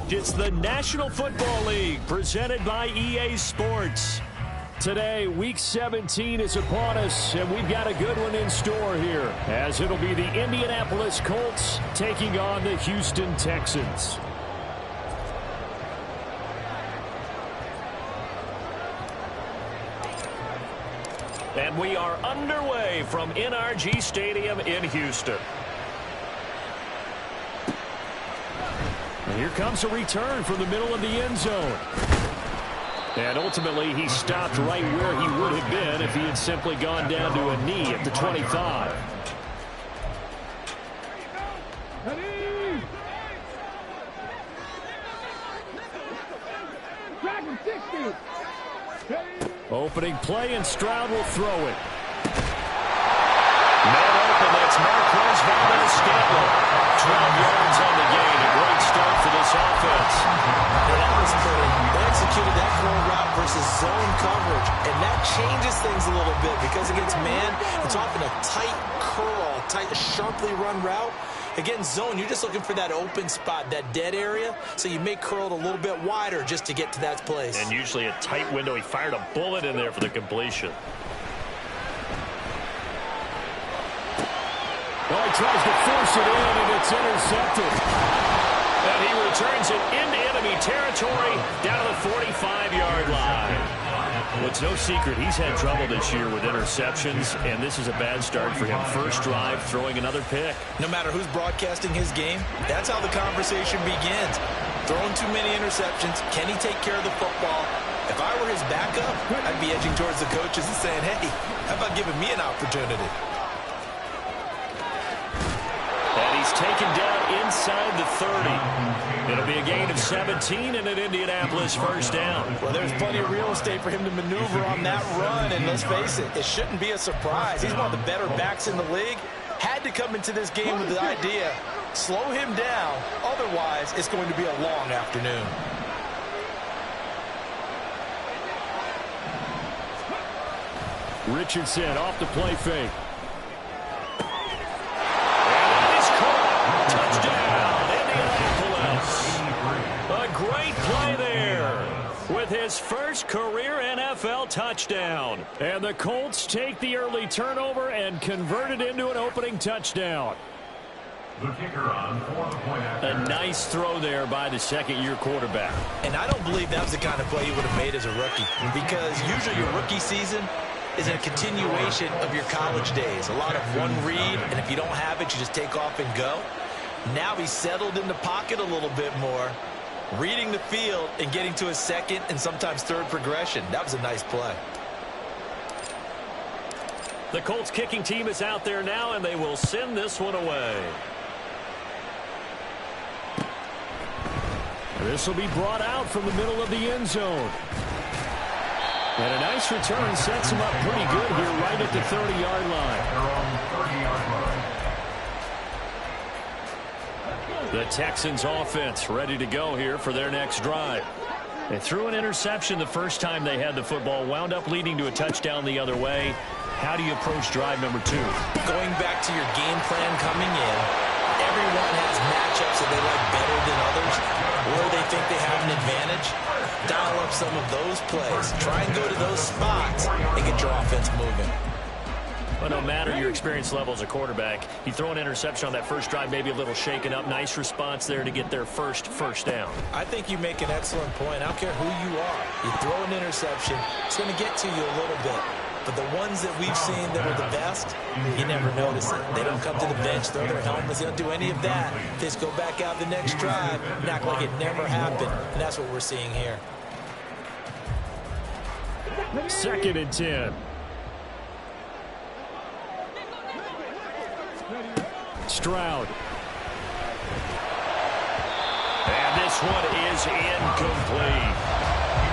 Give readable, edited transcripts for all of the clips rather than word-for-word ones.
It's the National Football League presented by EA Sports. Today, Week 17 is upon us, and we've got a good one in store here, as it'll be the Indianapolis Colts taking on the Houston Texans. And we are underway from NRG Stadium in Houston. And here comes a return from the middle of the end zone. And ultimately, he stopped right where he would have been if he had simply gone down to a knee at the 25. Opening play, and Stroud will throw it. Man open, that's Marquez Valdez-Scantling. 12 yards on the gain. A great start for this offense. And that was pretty. They executed that curl route versus zone coverage, and that changes things a little bit because against man, it's often a tight curl, tight, sharply run route. Against zone, you're just looking for that open spot, that dead area, so you may curl it a little bit wider just to get to that place. And usually a tight window. He fired a bullet in there for the completion. Well, he tries to force it in, and it's intercepted. And he returns it into enemy territory down to the 45-yard line. Well, it's no secret he's had trouble this year with interceptions, and this is a bad start for him. First drive, throwing another pick. No matter who's broadcasting his game, that's how the conversation begins. Throwing too many interceptions, can he take care of the football? If I were his backup, I'd be edging towards the coaches and saying, hey, how about giving me an opportunity? And he's taken down inside the 30. It'll be a gain of 17 and an Indianapolis first down. Well, there's plenty of real estate for him to maneuver on that run, and let's face it, it shouldn't be a surprise. He's one of the better backs in the league. Had to come into this game with the idea, slow him down, otherwise it's going to be a long afternoon. Richardson off the play fake. A great play there with his first career NFL touchdown. And the Colts take the early turnover and convert it into an opening touchdown. A nice throw there by the second-year quarterback. And I don't believe that was the kind of play he would have made as a rookie, because usually your rookie season is a continuation of your college days. A lot of one read, and if you don't have it, you just take off and go. Now he's settled in the pocket a little bit more, reading the field and getting to his second and sometimes third progression. That was a nice play. The Colts kicking team is out there now, and they will send this one away. This will be brought out from the middle of the end zone. And a nice return sets him up pretty good here right at the 30-yard line. The Texans offense ready to go here for their next drive. They threw an interception the first time they had the football, wound up leading to a touchdown the other way. How do you approach drive number 2? Going back to your game plan coming in, everyone has matchups that they like better than others, or they think they have an advantage. Dial up some of those plays. Try and go to those spots and get your offense moving. Well, no matter your experience level as a quarterback, you throw an interception on that first drive, maybe a little shaken up. Nice response there to get their first down. I think you make an excellent point. I don't care who you are. You throw an interception, it's going to get to you a little bit. But the ones that we've seen that are the best, you never notice it. They don't come to the bench, throw their helmets. They don't do any of that. They just go back out the next drive and act like it never happened. And that's what we're seeing here. 2nd and 10. Stroud. And this one is incomplete.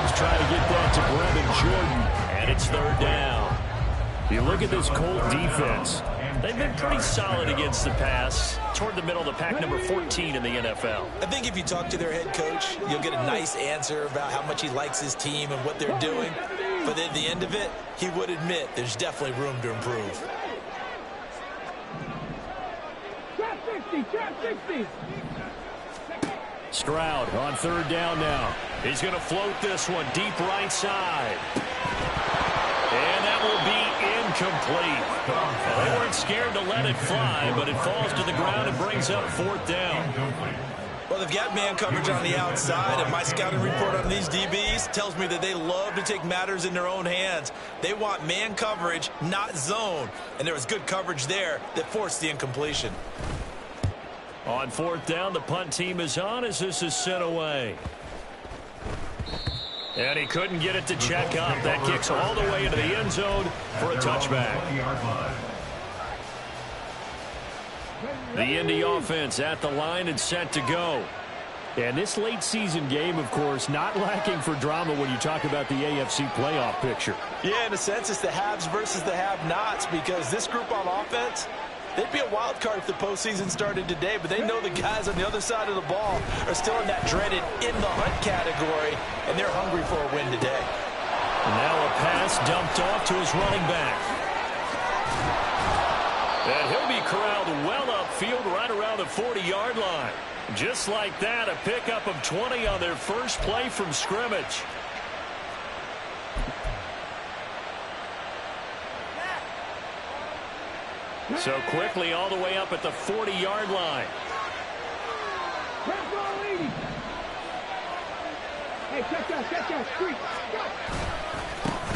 He's trying to get that to Brevin Jordan. And it's 3rd down. You look at this Colt defense. They've been pretty solid against the pass. Toward the middle of the pack, number 14 in the NFL. I think if you talk to their head coach, you'll get a nice answer about how much he likes his team and what they're doing. But at the end of it, he would admit there's definitely room to improve. Stroud on third down now. He's going to float this one deep right side. And that will be incomplete. Well, they weren't scared to let it fly, but it falls to the ground and brings up fourth down. Well, they've got man coverage on the outside, and my scouting report on these DBs tells me that they love to take matters in their own hands. They want man coverage, not zone. And there was good coverage there that forced the incompletion. On fourth down, the punt team is on as this is sent away. And he couldn't get it to check up. That kicks all the way into the end zone for a touchback. The Indy offense at the line and set to go. And this late season game, of course, not lacking for drama when you talk about the AFC playoff picture. Yeah, in a sense, it's the haves versus the have-nots, because this group on offense, they'd be a wild card if the postseason started today, but they know the guys on the other side of the ball are still in that dreaded in-the-hunt category, and they're hungry for a win today. And now a pass dumped off to his running back. And he'll be corralled well upfield right around the 40-yard line. Just like that, a pickup of 20 on their first play from scrimmage. So quickly all the way up at the 40-yard line.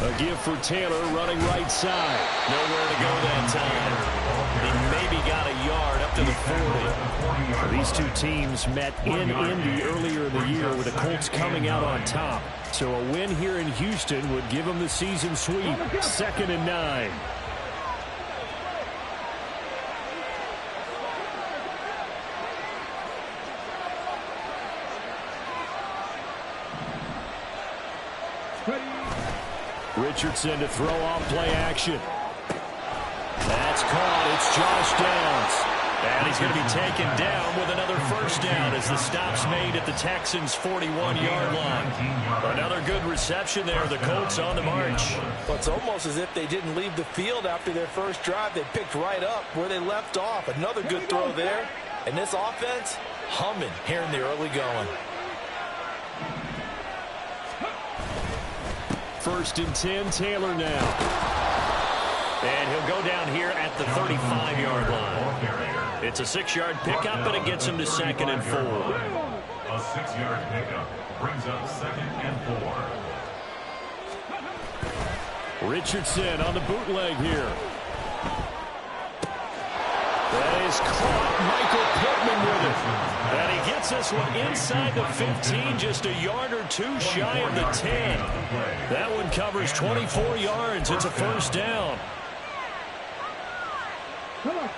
A give for Taylor running right side. Nowhere to go that time. He maybe got a yard up to the 40. These two teams met in Indy earlier in the year with the Colts coming out on top. So a win here in Houston would give them the season sweep. 2nd and 9. Richardson to throw off play action. That's caught. It's Josh Downs. And he's going to be taken down with another first down as the stop's made at the Texans' 41-yard line. Another good reception there. The Colts on the march. Well, it's almost as if they didn't leave the field after their first drive. They picked right up where they left off. Another good throw there. And this offense humming here in the early going. 1st and 10, Taylor now. And he'll go down here at the 35-yard line. It's a 6-yard pickup, but it gets him to 2nd and 4. A 6-yard pickup brings up 2nd and 4. Richardson on the bootleg here. That is caught. Michael Pittman with it. And he gets this one inside the 15, just a yard or two shy of the 10. That one covers 24 yards. It's a first down. Come on.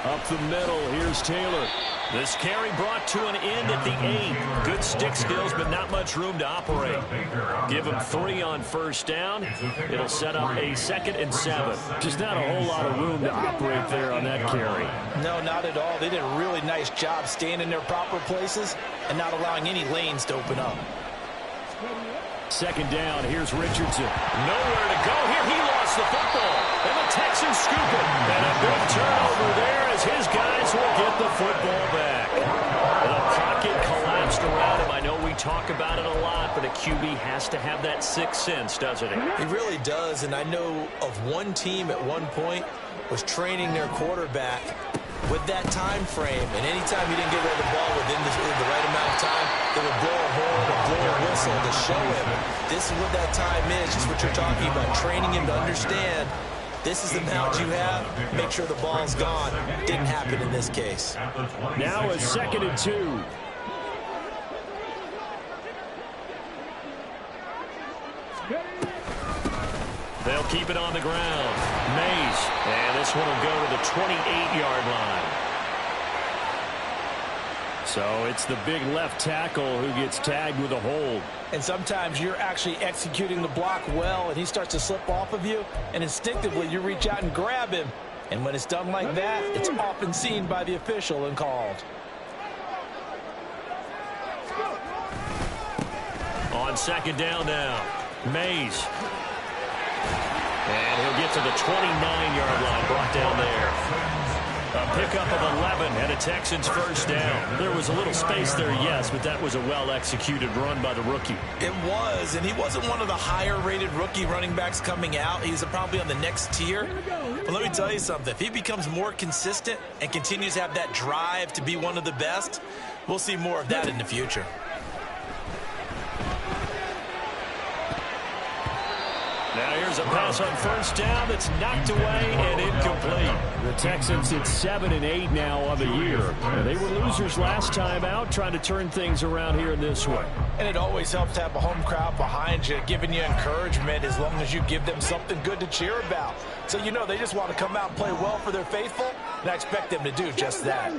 Up the middle, here's Taylor. This carry brought to an end at the 8. Good stick skills, but not much room to operate. Give him 3 on first down. It'll set up a 2nd and 7. Just not a whole lot of room to operate there on that carry. No, not at all. They did a really nice job staying in their proper places and not allowing any lanes to open up. 2nd down, here's Richardson. Nowhere to go here. He lost the football. And the Texans scoop it. And a big turnover there as his guys will get the football back. The pocket collapsed around him. I know we talk about it a lot, but a QB has to have that sixth sense, doesn't he? He really does, and I know of one team at one point was training their quarterback with that time frame, and anytime he didn't get rid of the ball within the right amount of time, they would blow a horn or blow a whistle to show him this is what that time is, just what you're talking about, training him to understand this is the amount you have, make sure the ball's gone. Didn't happen in this case. Now a 2nd and 2. They'll keep it on the ground. Mays. And this one will go to the 28-yard line. So it's the big left tackle who gets tagged with a hold. And sometimes you're actually executing the block well, and he starts to slip off of you, and instinctively you reach out and grab him. And when it's done like that, it's often seen by the official and called. On 2nd down now, Mays. And he'll get to the 29-yard line, brought pickup of 11 and a Texans first down. There was a little space there, yes, but that was a well-executed run by the rookie. It was, and he wasn't one of the higher-rated rookie running backs coming out. He's probably on the next tier. But let me tell you something. If he becomes more consistent and continues to have that drive to be one of the best, we'll see more of that in the future. Now here's a pass on first down that's knocked away and incomplete. The Texans at 7-8 now on the year. They were losers last time out, trying to turn things around here in this one. And it always helps to have a home crowd behind you, giving you encouragement as long as you give them something good to cheer about. So you know they just want to come out and play well for their faithful, and I expect them to do just that.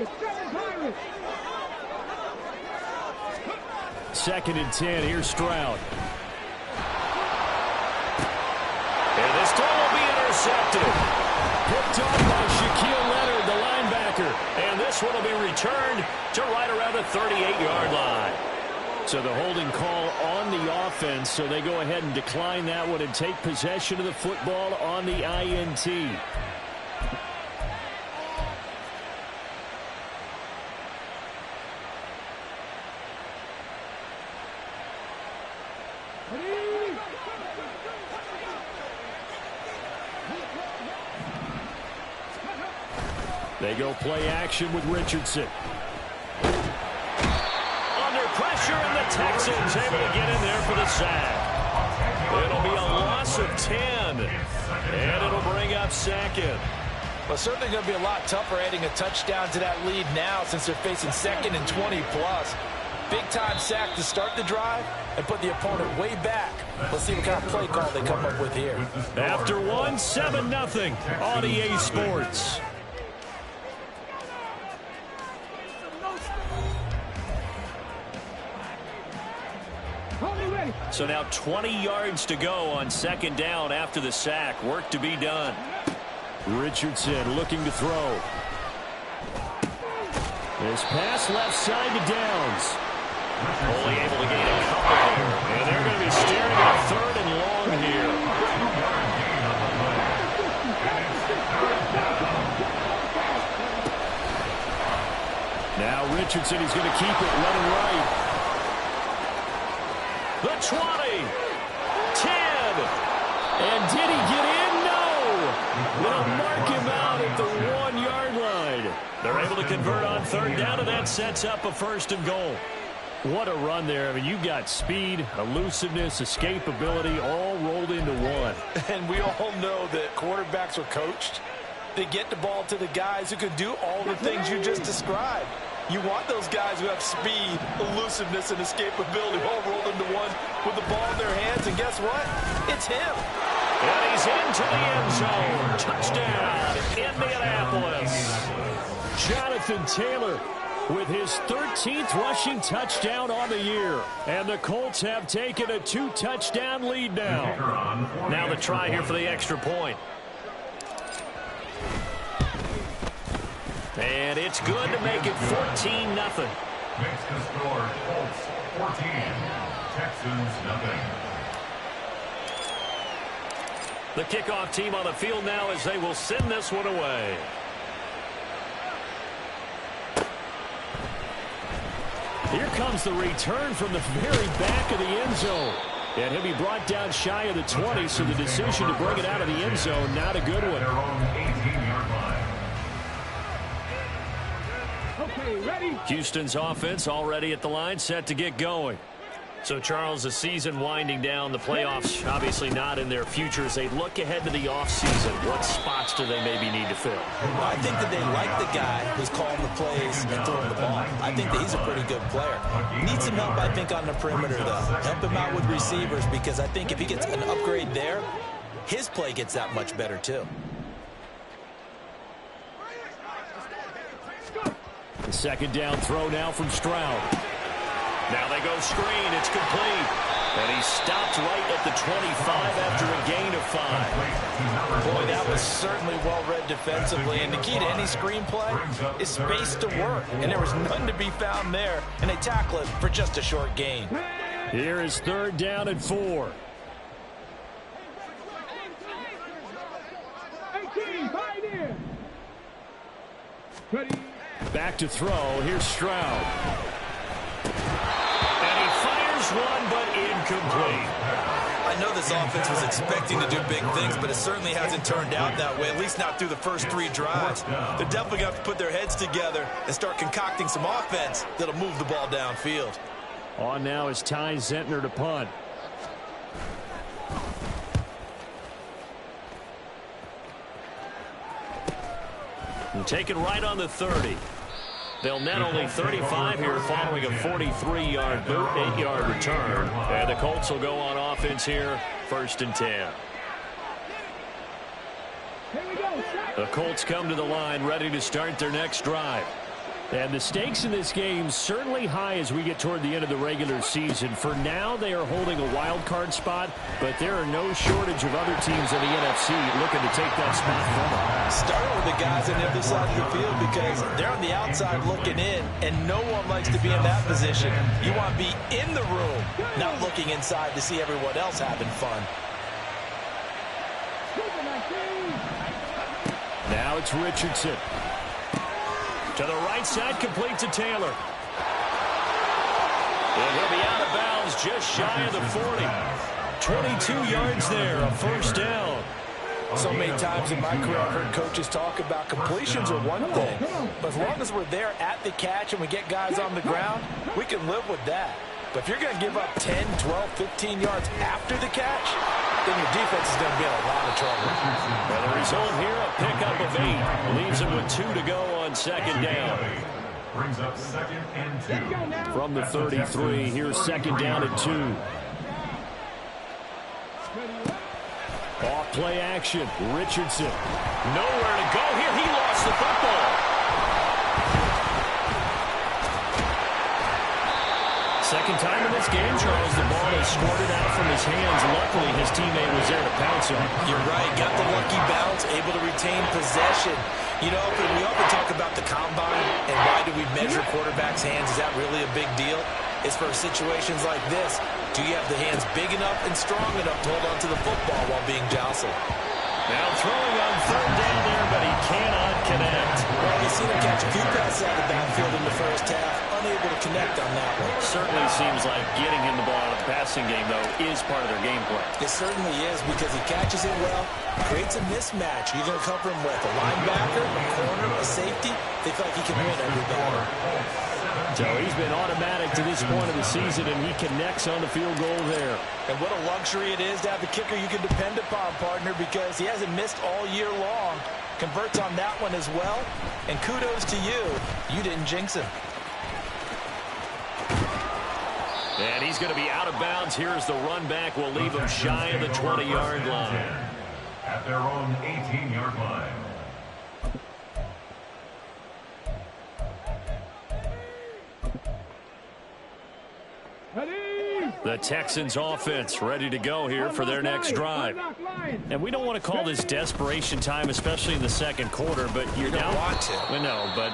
2nd and 10, here's Stroud. And this throw will be intercepted. Picked off by Shaquille Leonard, the linebacker. And this one will be returned to right around the 38-yard line. So the holding call on the offense, so they go ahead and decline that one and take possession of the football on the INT. They go play action with Richardson. Under pressure, and the Texans able to get in there for the sack. It'll be a loss of 10, and it'll bring up 2nd. Well, certainly going to be a lot tougher adding a touchdown to that lead now since they're facing 2nd and 20+. Big-time sack to start the drive and put the opponent way back. Let's see what kind of play call they come up with here. After one, 7-0 on EA Sports. So now 20 yards to go on 2nd down after the sack. Work to be done. Richardson looking to throw. This pass left side to Downs. Only able to gain a couple. And they're going to be staring at 3rd and long here. Now Richardson is going to keep it running right. The 20, 10. And did he get in? No. They'll mark him out at the 1-yard line. They're able to convert on 3rd down, and that sets up a 1st and goal. What a run there. I mean, you've got speed, elusiveness, escapability all rolled into one. And we all know that quarterbacks are coached. They get the ball to the guys who can do all the things you just described. You want those guys who have speed, elusiveness, and escapability all rolled into one with the ball in their hands. And guess what? It's him. And he's into the end zone. Touchdown, Indianapolis. Jonathan Taylor with his 13th rushing touchdown on the year. And the Colts have taken a 2-touchdown lead now. Now the try here for the extra point. And it's good to make it 14-0. Makes the score Colts 14, Texans 0. The kickoff team on the field now as they will send this one away. Here comes the return from the very back of the end zone. And he'll be brought down shy of the 20, so the decision to bring it out of the end zone, not a good one. Their own 18-yard line. Houston's offense already at the line, set to get going. So, Charles, the season winding down, the playoffs obviously not in their future. As they look ahead to the offseason, what spots do they maybe need to fill? Well, I think that they like the guy who's calling the plays and throwing the ball. I think that he's a pretty good player. Needs some help, I think, on the perimeter, though. Help him out with receivers, because I think if he gets an upgrade there, his play gets that much better, too. The 2nd down throw now from Stroud. Now they go screen. It's complete. And he stopped right at the 25 after a gain of 5. Boy, that was certainly well-read defensively. And the key to any screen play is space to work. And there was none to be found there. And they tackle it for just a short gain. Here is 3rd down and 4. Back to throw. Here's Stroud. And he fires one, but incomplete. I know this offense was expecting to do big things, but it certainly hasn't turned out that way, at least not through the first 3 drives. They're definitely going to have to put their heads together and start concocting some offense that'll move the ball downfield. On now is Ty Zentner to punt. And take it right on the 30. They'll net only 35 here following a 43-yard boot, 8-yard return. And the Colts will go on offense here, 1st and 10. The Colts come to the line ready to start their next drive. And the stakes in this game certainly high as we get toward the end of the regular season. For now, they are holding a wild card spot, but there are no shortage of other teams in the NFC looking to take that spot from them. Starting with the guys on the other side of the field because they're on the outside looking in, and no one likes to be in that position. You want to be in the room, not looking inside to see everyone else having fun. Now it's Richardson. To the right side, complete to Taylor. And he'll be out of bounds just shy of the 40. 22 yards there, a 1st down. So many times in my career I've heard coaches talk about completions are one thing, but as long as we're there at the catch and we get guys on the ground, we can live with that. But if you're going to give up 10, 12, 15 yards after the catch, then your defense is going to be in a lot of trouble. Well, the result here, a pickup of 8. Leaves him with 2 to go on 2nd down. Brings up 2nd and 2. From the 33, here's 2nd down and 2. Off play action. Richardson. Nowhere to go here. He lost the football. Second time in this game, Charles, the ball is squirted out from his hands. Luckily, his teammate was there to pounce on. You're right. Got the lucky bounce, able to retain possession. You know, we often talk about the combine and why do we measure quarterbacks' hands. Is that really a big deal? It's for situations like this. Do you have the hands big enough and strong enough to hold on to the football while being jostled? Now throwing on 3rd down there, but he cannot connect. Well, you've seen him catch a few passes out of the backfield in the first half. Unable to connect on that one. Certainly seems like getting him the ball out of the passing game, though, is part of their game plan. It certainly is because he catches it well, creates a mismatch. You're going to cover him with a linebacker, a corner, a safety. They feel like he can win every battle. So he's been automatic to this point of the season, and he connects on the field goal there. And what a luxury it is to have a kicker you can depend upon, partner, because he hasn't missed all year long. Converts on that one as well. And kudos to you. You didn't jinx him. And he's going to be out of bounds. Here's the run back. We'll leave him shy of the 20-yard line. At their own 18-yard line. The Texans offense ready to go here for their next drive. And we don't want to call this desperation time, especially in the 2nd quarter, but you're down. Want to. Well, no, but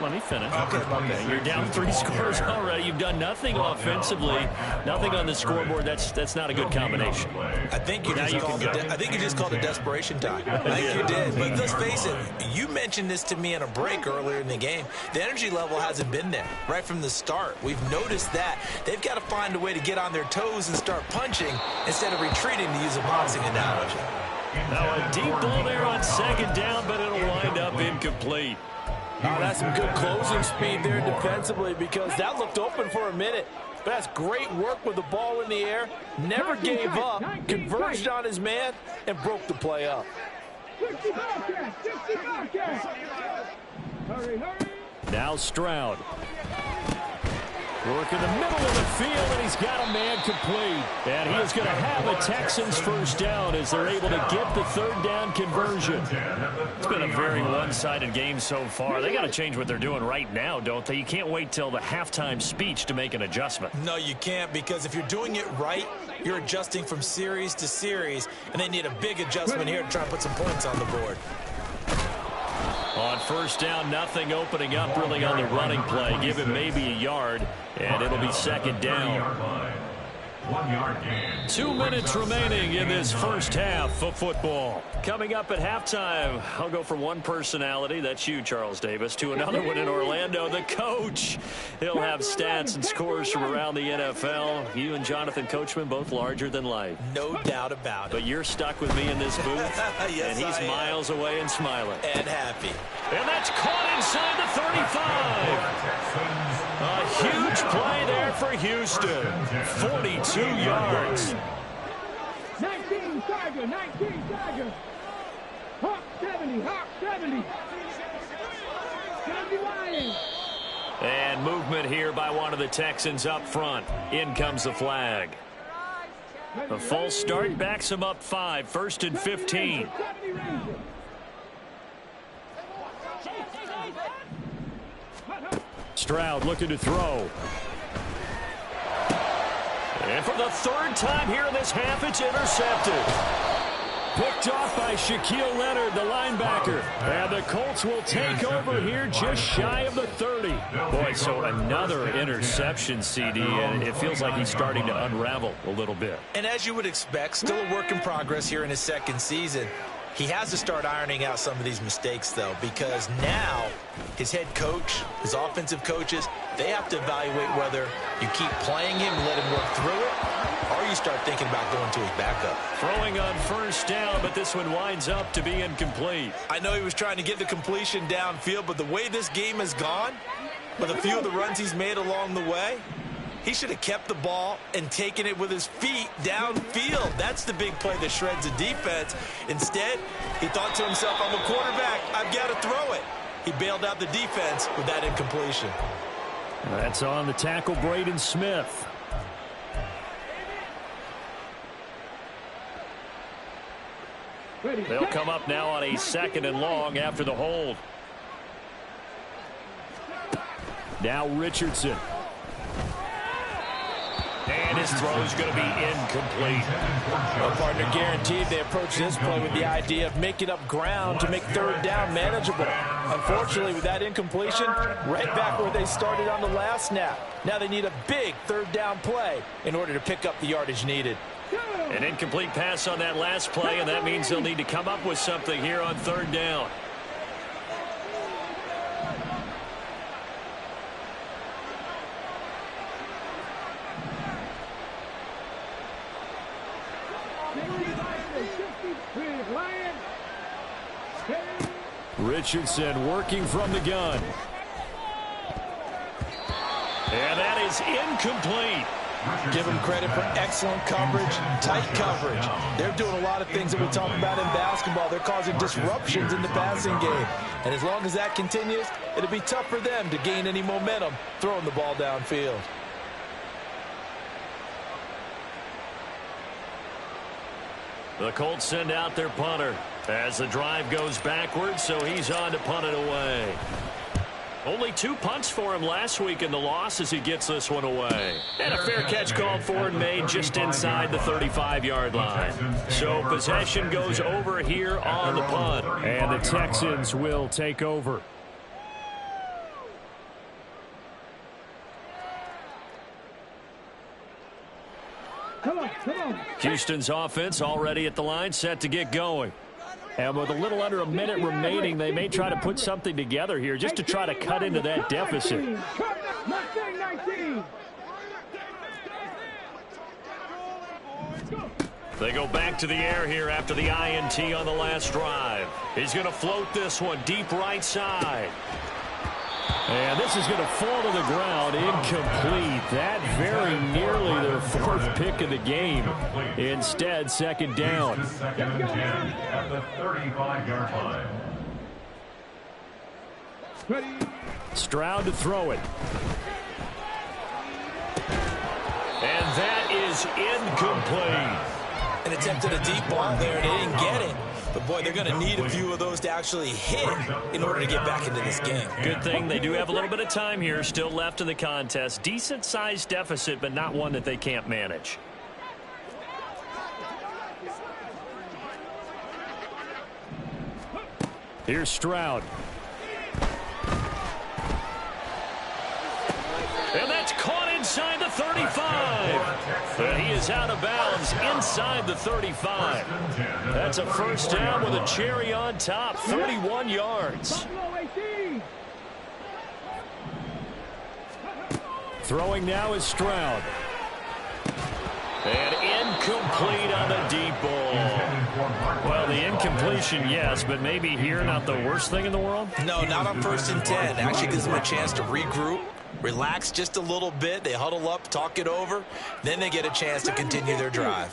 let me finish. Okay. You're down 3 scores already. You've done nothing offensively, nothing on the scoreboard. That's not a good combination. I think you just called it desperation time. I think you did. But let's face it, you mentioned this to me in a break earlier in the game. The energy level hasn't been there right from the start. We've noticed that. They've got to find a way to get on their toes and start punching instead of retreating, to use a boxing analogy. Now a deep ball there on 2nd down, but it'll wind up incomplete. Oh, that's some good closing speed there defensively because that looked open for a minute. But that's great work with the ball in the air. Never gave up, converged on his man, and broke the play up. Now Stroud. Work in the middle of the field, and he's got a man complete. And he is going to have a Texans 1st down as they're able to get the 3rd down conversion. It's been a very one-sided game so far. They got to change what they're doing right now, don't they? You can't wait till the halftime speech to make an adjustment. No, you can't, because if you're doing it right, you're adjusting from series to series, and they need a big adjustment here to try and put some points on the board. On 1st down, nothing opening up really on the running play. Give him maybe a yard, and it'll be 2nd down. 1-yard gain. 2 minutes remaining in this first half of football. Coming up at halftime, I'll go from one personality, that's you, Charles Davis, to another one in Orlando, the coach. He'll have stats and scores from around the NFL. You and Jonathan Coachman both larger than life. No doubt about it. But you're stuck with me in this booth, Yes, and he's miles away and smiling. And happy. And that's caught inside the 35. A huge play there for Houston. 42 yards. 19 Tiger, 19 Tiger. Hawk 70, Hawk 70. 70 Lions. And movement here by one of the Texans up front. In comes the flag. A false start backs him up 5, 1st and 15. Stroud looking to throw. And for the third time here in this half, it's intercepted. Picked off by Shaquille Leonard, the linebacker. And the Colts will take over here just shy of the 30. Boy, so another interception, CD, and it feels like he's starting to unravel a little bit. And as you would expect, still a work in progress here in his second season. He has to start ironing out some of these mistakes, though, because now his head coach, his offensive coaches, they have to evaluate whether you keep playing him and let him work through it, or you start thinking about going to his backup. Throwing on first down, but this one winds up to be incomplete. I know he was trying to get the completion downfield, but the way this game has gone, with a few of the runs he's made along the way, he should have kept the ball and taken it with his feet downfield. That's the big play that shreds the defense. Instead, he thought to himself, I'm a quarterback, I've got to throw it. He bailed out the defense with that incompletion. That's on the tackle, Braden Smith. They'll come up now on a 2nd and long after the hold. Now Richardson. And his throw is going to be incomplete. Well, partner, guaranteed they approach this play with the idea of making up ground to make third down manageable. Unfortunately, with that incompletion, right back where they started on the last snap. Now they need a big third down play in order to pick up the yardage needed. An incomplete pass on that last play, and that means they'll need to come up with something here on third down. Richardson working from the gun. And that is incomplete. Give them credit for excellent coverage, tight coverage. They're doing a lot of things that we talk about in basketball. They're causing disruptions in the passing game. And as long as that continues, it'll be tough for them to gain any momentum throwing the ball downfield. The Colts send out their punter as the drive goes backwards, so he's on to punt it away. Only 2 punts for him last week in the loss as he gets this one away. And a fair catch called for and made just inside the 35-yard line. So possession goes over here on the punt. And the Texans will take over. Come on. Houston's offense already at the line, set to get going. And with a little under a minute remaining, they may try to put something together here just to try to cut into that deficit. 19. They go back to the air here after the INT on the last drive. He's going to float this one deep right side. And this is going to fall to the ground, incomplete. That very nearly their 4th pick of the game. Instead, 2nd down. Second and 10 at the 35-yard line. Stroud to throw it. And that is incomplete. And attempted a deep ball there, and they didn't get it. But, boy, they're going to need a few of those to actually hit in order to get back into this game. Good thing they do have a little bit of time here still left in the contest. Decent-sized deficit, but not one that they can't manage. Here's Stroud. And that's caught inside the 35. 35. And he is out of bounds inside the 35. That's a first down with a cherry on top, 31 yards. Throwing now is Stroud. And incomplete on the deep ball. Well, the incompletion, yes, but maybe here not the worst thing in the world? No, not on 1st and 10. Actually gives them a chance to regroup, relax just a little bit. They huddle up, talk it over. Then they get a chance to continue their drive.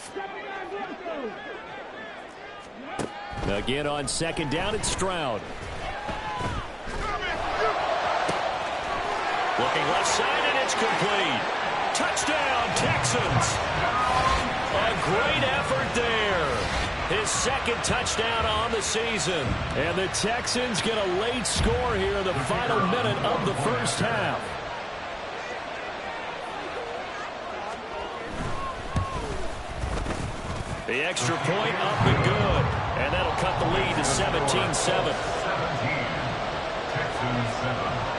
Again on 2nd down, it's Stroud. Looking left side, and it's complete. Touchdown, Texans. A great effort there. His 2nd touchdown on the season. And the Texans get a late score here in the final minute of the first half. The extra point up and good. And that'll cut the lead to 17-7. Texans 7.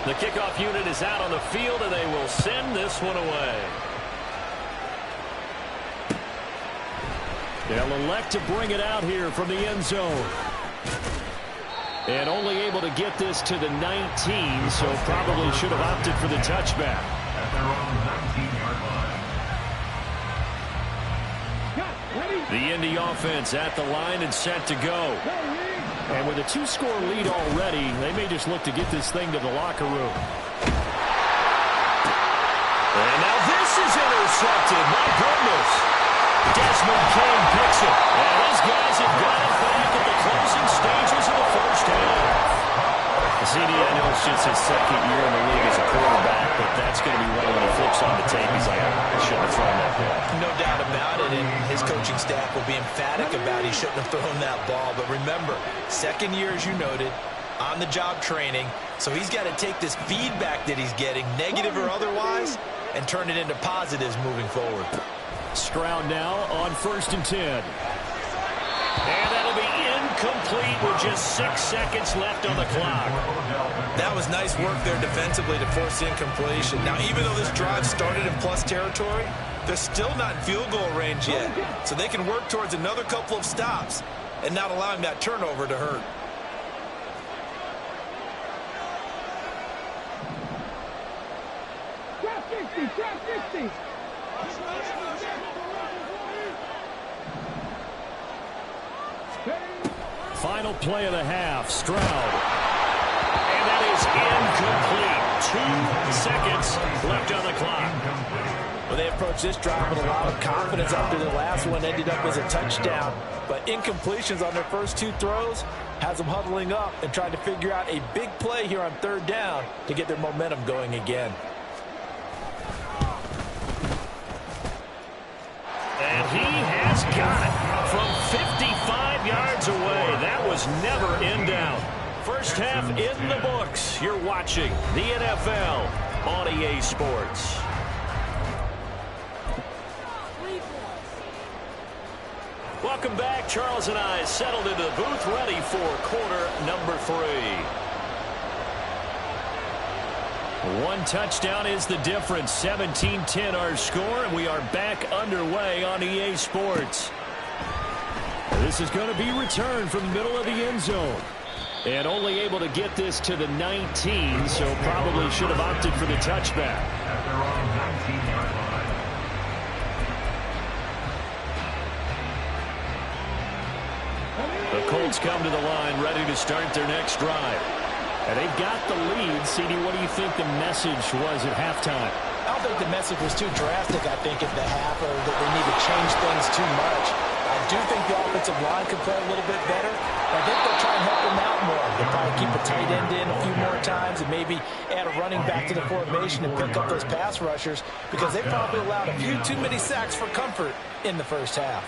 The kickoff unit is out on the field, and they will send this one away. They'll elect to bring it out here from the end zone. And only able to get this to the 19, so probably should have opted for the touchback. At their own 19-yard line. The Indy offense at the line and set to go. And with a 2-score lead already, they may just look to get this thing to the locker room. And now this is intercepted. My goodness. Desmond King picks it. And his guys have got it back at the closing stages of the first half. CD, I know it's just his 2nd year in the league as a quarterback, but that's going to be one when he flips on the tape. He's like, I shouldn't have thrown that ball. No doubt about it, and his coaching staff will be emphatic about he shouldn't have thrown that ball. But remember, 2nd year, as you noted, on-the-job training, so he's got to take this feedback that he's getting, negative or otherwise, and turn it into positives moving forward. Stroud now on 1st and 10. And that'll be incomplete with just 6 seconds left on the clock. That was nice work there defensively to force the incompletion. Now, even though this drive started in plus territory, they're still not in field goal range yet. So they can work towards another couple of stops and not allowing that turnover to hurt. Trap 60. Final play of the half, Stroud. And that is incomplete. 2 seconds left on the clock. Well, they approached this drive with a lot of confidence after the last one ended up as a touchdown. But incompletions on their first 2 throws has them huddling up and trying to figure out a big play here on 3rd down to get their momentum going again. And he has got it from 55 yards away. That was never in doubt. First half in the books. You're watching the NFL on EA Sports. Welcome back. Charles and I settled into the booth ready for quarter number 3. 1 touchdown is the difference. 17-10 our score, and we are back underway on EA Sports. This is going to be returned from the middle of the end zone. And only able to get this to the 19, so probably should have opted for the touchback. At their own 19-yard line. The Colts come to the line ready to start their next drive. And they've got the lead. CD, what do you think the message was at halftime? I don't think the message was too drastic, I think, at the half, or that they need to change things too much. I do think the offensive line could play a little bit better. I think they'll try and help them out more. They'll probably keep a tight end in a few more times and maybe add a running back to the formation and pick up those pass rushers, because they probably allowed a few too many sacks for comfort in the first half.